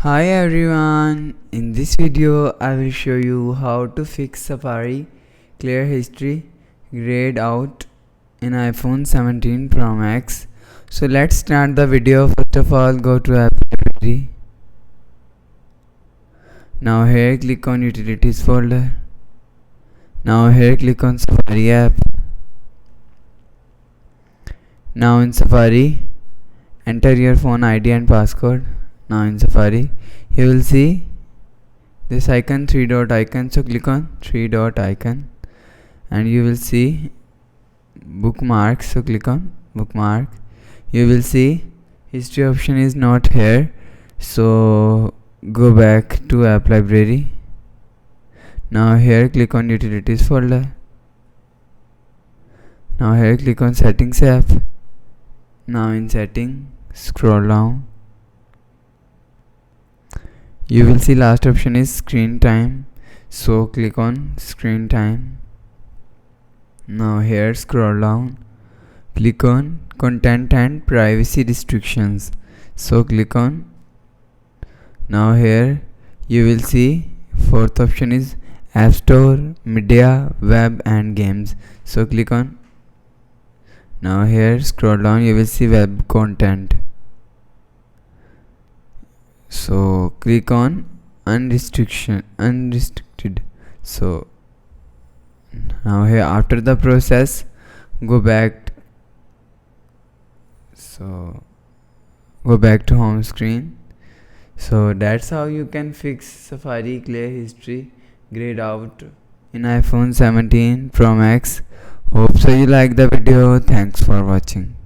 Hi everyone, in this video I will show you how to fix Safari clear history grayed out in iPhone 17 Pro Max. So let's start the video. First of all, go to App Library. Now here click on Utilities folder. Now here click on Safari app. Now in Safari, enter your phone ID and passcode. Now in Safari, you will see this icon, 3 dot icon. So click on 3 dot icon and you will see bookmarks. So click on bookmark. You will see history option is not here. So go back to app library. Now here click on utilities folder. Now here click on settings app. Now in setting, scroll down. You will see last option is screen time. So click on screen time. Now here scroll down. Click on content and privacy restrictions. So click on. Now here you will see fourth option is App Store, Media, Web and Games. So click on. Now here scroll down, you will see web content. So click on unrestricted. So now here after the process, go back. So go back to home screen. So that's how you can fix Safari clear history grayed out in iPhone 17 Pro Max. Hope so you like the video. Thanks for watching.